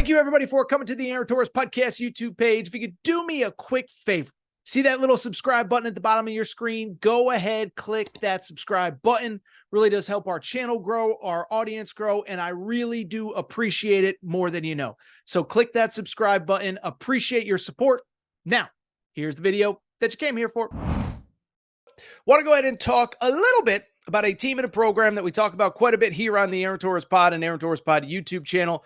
Thank you, everybody, for coming to the Aaron Torres Podcast YouTube page. If you could do me a quick favor, see that little subscribe button at the bottom of your screen? Go ahead, click that subscribe button. Really does help our channel grow, our audience grow, and I really do appreciate it more than you know. So click that subscribe button. Appreciate your support. Now, here's the video that you came here for. Want to go ahead and talk a little bit about a team and a program that we talk about quite a bit here on the Aaron Torres Pod and Aaron Torres Pod YouTube channel.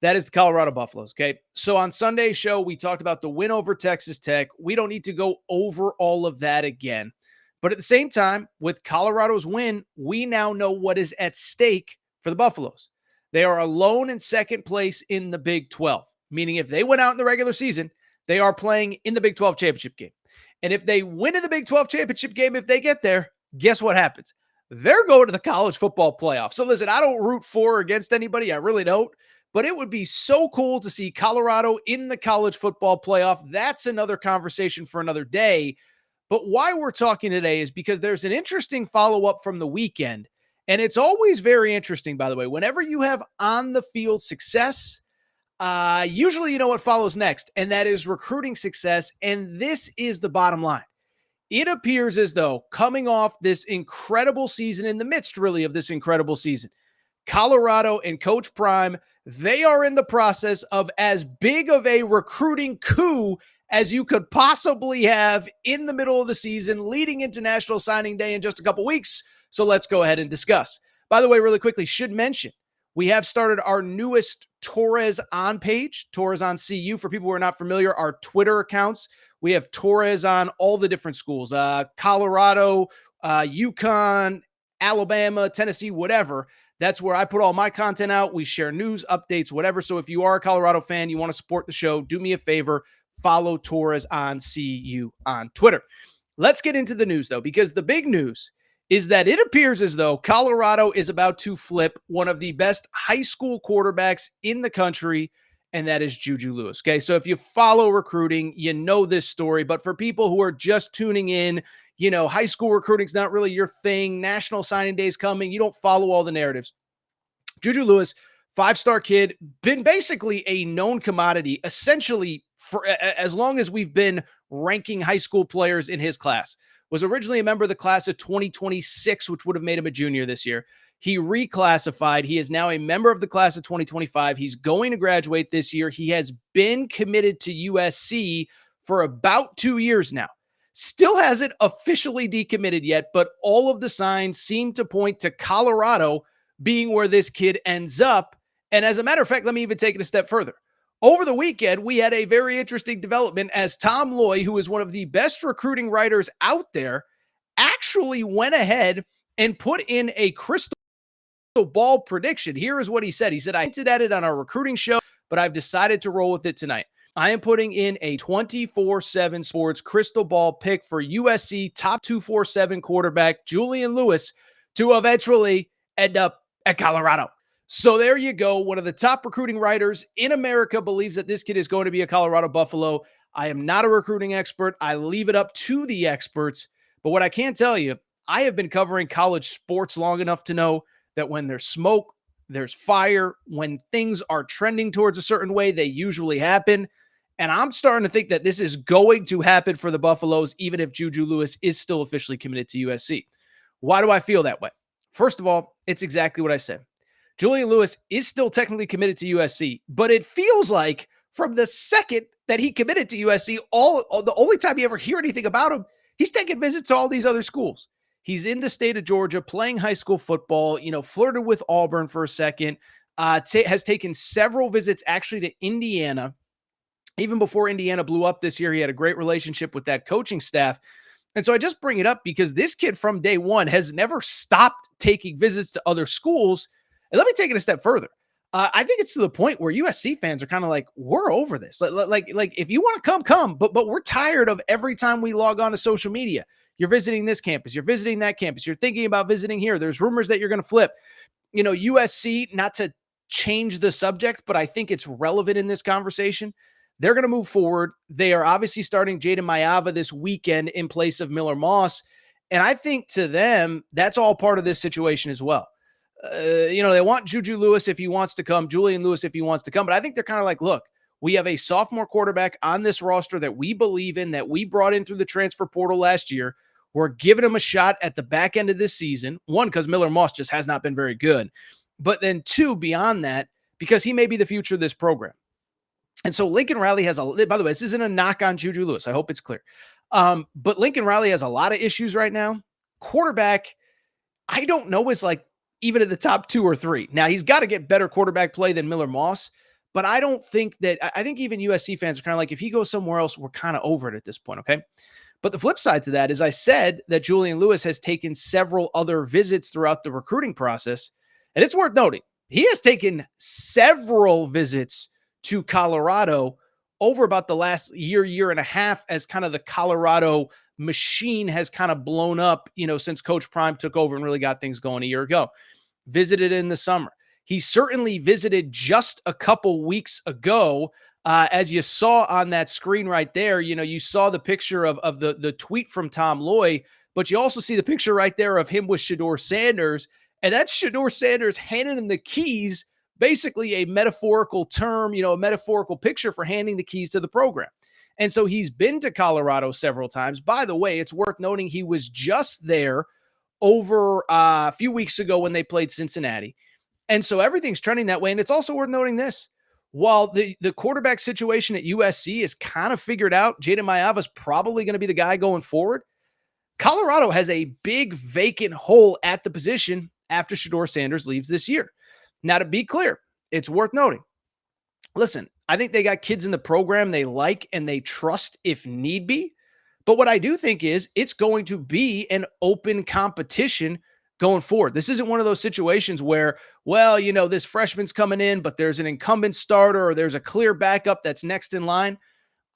That is the Colorado Buffaloes, okay? So on Sunday's show, we talked about the win over Texas Tech. We don't need to go over all of that again. But at the same time, with Colorado's win, we now know what is at stake for the Buffaloes. They are alone in second place in the Big 12, meaning if they went out in the regular season, they are playing in the Big 12 championship game. And if they win in the Big 12 championship game, if they get there, guess what happens? They're going to the college football playoff. So listen, I don't root for or against anybody. I really don't. But it would be so cool to see Colorado in the college football playoff. That's another conversation for another day. But why we're talking today is because there's an interesting follow-up from the weekend. And it's always very interesting, by the way. Whenever you have on-the-field success, usually you know what follows next, and that is recruiting success. And this is the bottom line. It appears as though coming off this incredible season, in the midst really of this incredible season, Colorado and Coach Prime, they are in the process of as big of a recruiting coup as you could possibly have in the middle of the season, leading into National Signing Day in just a couple weeks. So let's go ahead and discuss. By the way, really quickly, should mention, we have started our newest Torres On page, Torres On CU. For people who are not familiar, our Twitter accounts. We have Torres on all the different schools, Colorado, UConn, Alabama, Tennessee, whatever. That's where I put all my content out. We share news, updates, whatever. So if you are a Colorado fan, you want to support the show, do me a favor, follow Torres On CU on Twitter. Let's get into the news, though, because the big news is that it appears as though Colorado is about to flip one of the best high school quarterbacks in the country, and that is JuJu Lewis. Okay, so if you follow recruiting, you know this story. But for people who are just tuning in, you know, high school recruiting is not really your thing. National Signing Day is coming. You don't follow all the narratives. JuJu Lewis, five-star kid, been basically a known commodity, essentially for as long as we've been ranking high school players in his class. Was originally a member of the class of 2026, which would have made him a junior this year. He reclassified. He is now a member of the class of 2025. He's going to graduate this year. He has been committed to USC for about 2 years now. Still hasn't officially decommitted yet, but all of the signs seem to point to Colorado being where this kid ends up. And as a matter of fact, let me even take it a step further. Over the weekend, we had a very interesting development as Tom Loy, who is one of the best recruiting writers out there, actually went ahead and put in a crystal ball prediction. Here is what he said. He said, I hinted at it on our recruiting show, but I've decided to roll with it tonight. I am putting in a 24/7 sports crystal ball pick for USC top 247 quarterback Julian Lewis to eventually end up at Colorado. So there you go. One of the top recruiting writers in America believes that this kid is going to be a Colorado Buffalo. I am not a recruiting expert. I leave it up to the experts. But what I can tell you, I have been covering college sports long enough to know that when there's smoke, there's fire. When things are trending towards a certain way, they usually happen. And I'm starting to think that this is going to happen for the Buffaloes, even if JuJu Lewis is still officially committed to USC. Why do I feel that way? First of all, it's exactly what I said. Julian Lewis is still technically committed to USC, but it feels like from the second that he committed to USC, the only time you ever hear anything about him, he's taking visits to all these other schools. He's in the state of Georgia playing high school football, flirted with Auburn for a second, has taken several visits actually to Indiana. Even before Indiana blew up this year, he had a great relationship with that coaching staff. And so I just bring it up because this kid from day one has never stopped taking visits to other schools. And let me take it a step further. I think it's to the point where USC fans are kind of like, we're over this. Like if you want to come, but we're tired of every time we log on to social media. You're visiting this campus, you're visiting that campus, you're thinking about visiting here. There's rumors that you're going to flip. USC, not to change the subject, but I think it's relevant in this conversation. They're going to move forward. They are obviously starting Jaden Mayava this weekend in place of Miller Moss. And I think to them, that's all part of this situation as well. They want JuJu Lewis if he wants to come, Julian Lewis if he wants to come. But I think they're kind of like, look, we have a sophomore quarterback on this roster that we believe in, that we brought in through the transfer portal last year. We're giving him a shot at the back end of this season. One, because Miller Moss just has not been very good. But then two, beyond that, because he may be the future of this program. And so Lincoln Riley has by the way, this isn't a knock on JuJu Lewis. I hope it's clear. But Lincoln Riley has a lot of issues right now. Quarterback, I don't know, is like even at the top 2 or 3. Now, he's got to get better quarterback play than Miller Moss, but I don't think that, I think even USC fans are kind of like, if he goes somewhere else, we're kind of over it at this point, okay? But the flip side to that is I said that Julian Lewis has taken several other visits throughout the recruiting process, and it's worth noting, he has taken several visits to Colorado over about the last year and a half, as kind of the Colorado machine has kind of blown up, since Coach Prime took over and really got things going a year ago. Visited in the summer. He certainly visited just a couple weeks ago, as you saw on that screen right there. You saw the picture of the tweet from Tom Loy, but you also see the picture right there of him with Shedeur Sanders, and that's Shedeur Sanders handing him the keys. Basically a metaphorical term, a metaphorical picture for handing the keys to the program. And so he's been to Colorado several times. By the way, it's worth noting he was just there over a few weeks ago when they played Cincinnati. And so everything's trending that way. And it's also worth noting this. While the quarterback situation at USC is kind of figured out, Jaden Mayava's probably going to be the guy going forward, Colorado has a big vacant hole at the position after Shedeur Sanders leaves this year. Now, to be clear, it's worth noting. Listen, I think they got kids in the program they like and they trust if need be. But what I do think is it's going to be an open competition going forward. This isn't one of those situations where, this freshman's coming in, but there's an incumbent starter or there's a clear backup that's next in line.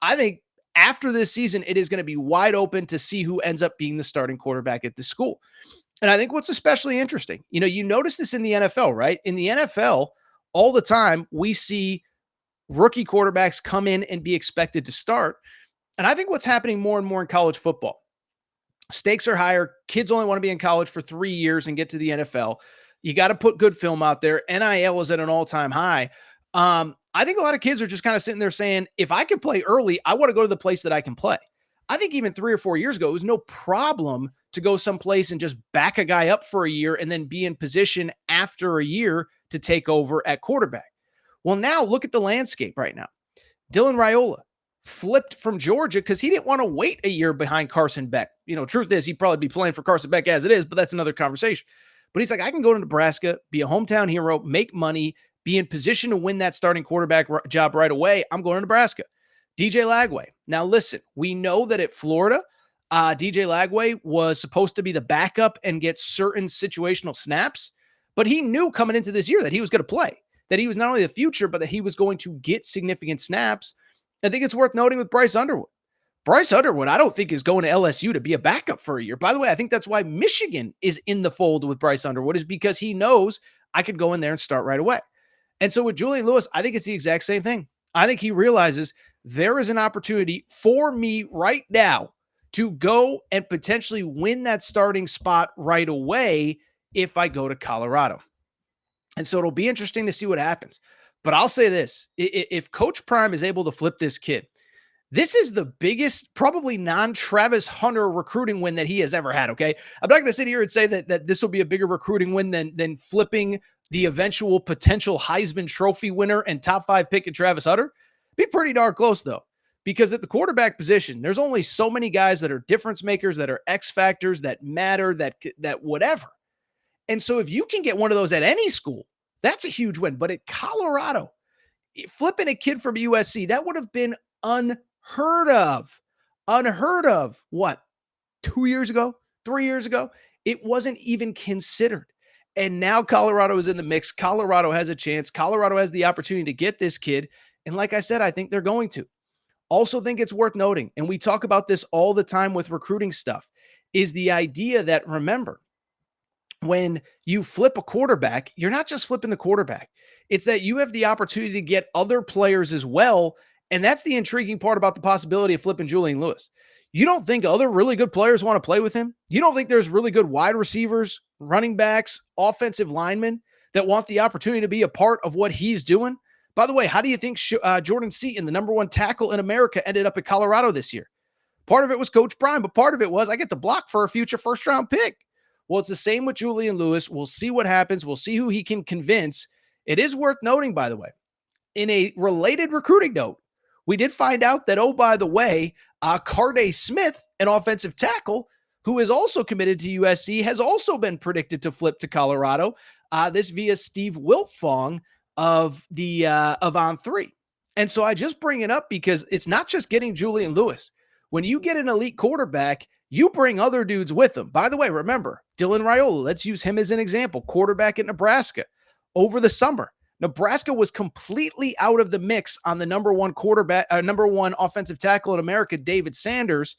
I think after this season, it is going to be wide open to see who ends up being the starting quarterback at the school. And I think what's especially interesting, you notice this in the NFL, right? In the NFL, all the time, we see rookie quarterbacks come in and be expected to start. And I think what's happening more and more in college football, stakes are higher. Kids only want to be in college for 3 years and get to the NFL. You got to put good film out there. NIL is at an all-time high. I think a lot of kids are just kind of sitting there saying, if I can play early, I want to go to the place that I can play. I think even 3 or 4 years ago, it was no problem to go someplace and just back a guy up for a year and then be in position after a year to take over at quarterback. Well, now look at the landscape right now. Dylan Raiola flipped from Georgia because he didn't want to wait a year behind Carson Beck. Truth is, he'd probably be playing for Carson Beck as it is, but that's another conversation. But he's like, I can go to Nebraska, be a hometown hero, make money, be in position to win that starting quarterback job right away. I'm going to Nebraska. DJ Lagway. Now, listen, we know that at Florida, DJ Lagway was supposed to be the backup and get certain situational snaps, but he knew coming into this year that he was going to play, that he was not only the future, but that he was going to get significant snaps. I think it's worth noting with Bryce Underwood. Bryce Underwood, I don't think is going to LSU to be a backup for a year. By the way, I think that's why Michigan is in the fold with Bryce Underwood, is because he knows I could go in there and start right away. And so with Julian Lewis, I think it's the exact same thing. I think he realizes there is an opportunity for me right now to go and potentially win that starting spot right away if I go to Colorado. And so it'll be interesting to see what happens. But I'll say this, if Coach Prime is able to flip this kid, this is the biggest, probably non-Travis Hunter recruiting win that he has ever had, okay? I'm not going to sit here and say that this will be a bigger recruiting win than flipping the eventual potential Heisman Trophy winner and top 5 pick in Travis Hunter. Be pretty darn close, though, because at the quarterback position, there's only so many guys that are difference makers, that are X factors, that matter, that whatever. And so if you can get one of those at any school, that's a huge win. But at Colorado, flipping a kid from USC, that would have been unheard of. Unheard of. What? 2 years ago? 3 years ago? It wasn't even considered. And now Colorado is in the mix. Colorado has a chance. Colorado has the opportunity to get this kid. And like I said, I think they're going to. Also think it's worth noting, and we talk about this all the time with recruiting stuff, is the idea that, remember, when you flip a quarterback, you're not just flipping the quarterback. It's that you have the opportunity to get other players as well. And that's the intriguing part about the possibility of flipping Julian Lewis. You don't think other really good players want to play with him? You don't think there's really good wide receivers, running backs, offensive linemen that want the opportunity to be a part of what he's doing? By the way, how do you think Jordan Seaton, the number one tackle in America, ended up at Colorado this year? Part of it was Coach Prime, but part of it was I get the block for a future first-round pick. Well, it's the same with Julian Lewis. We'll see what happens. We'll see who he can convince. It is worth noting, by the way, in a related recruiting note, we did find out that, oh, by the way, Carday Smith, an offensive tackle, who is also committed to USC, has also been predicted to flip to Colorado. This via Steve Wiltfong of On3. And so I just bring it up because it's not just getting Julian Lewis. When you get an elite quarterback, you bring other dudes with them. By the way, remember, Dylan Raiola, let's use him as an example, quarterback at Nebraska over the summer. Nebraska was completely out of the mix on the number one offensive tackle in America, David Sanders,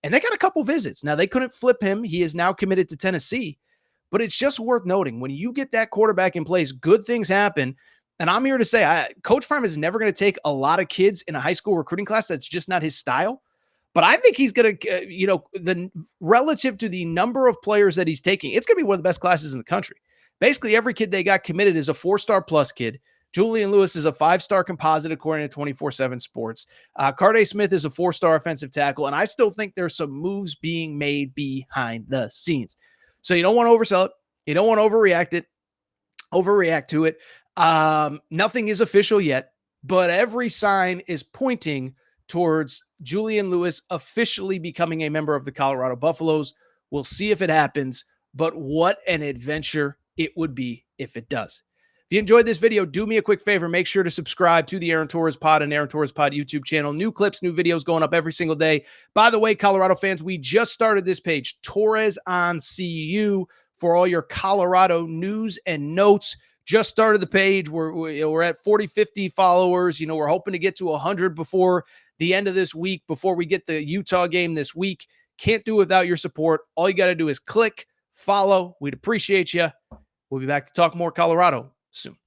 and they got a couple visits. Now, they couldn't flip him. He is now committed to Tennessee, but it's just worth noting, when you get that quarterback in place, good things happen. And I'm here to say, Coach Prime is never going to take a lot of kids in a high school recruiting class. That's just not his style. But I think he's going to, relative to the number of players that he's taking, it's going to be one of the best classes in the country. Basically, every kid they got committed is a 4-star plus kid. Julian Lewis is a 5-star composite, according to 24/7 Sports. Carday Smith is a 4-star offensive tackle, and I still think there's some moves being made behind the scenes. So you don't want to oversell it. You don't want to overreact to it. Nothing is official yet, but every sign is pointing towards Julian Lewis officially becoming a member of the Colorado Buffaloes. We'll see if it happens, but what an adventure it would be if it does. If you enjoyed this video, do me a quick favor. Make sure to subscribe to the Aaron Torres Pod and Aaron Torres Pod YouTube channel. New clips, new videos going up every single day. By the way, Colorado fans, we just started this page, Torres on CU, for all your Colorado news and notes. Just started the page. We're at 40, 50 followers. We're hoping to get to 100 before the end of this week, before we get the Utah game this week. Can't do it without your support. All you got to do is click, follow. We'd appreciate you. We'll be back to talk more Colorado soon.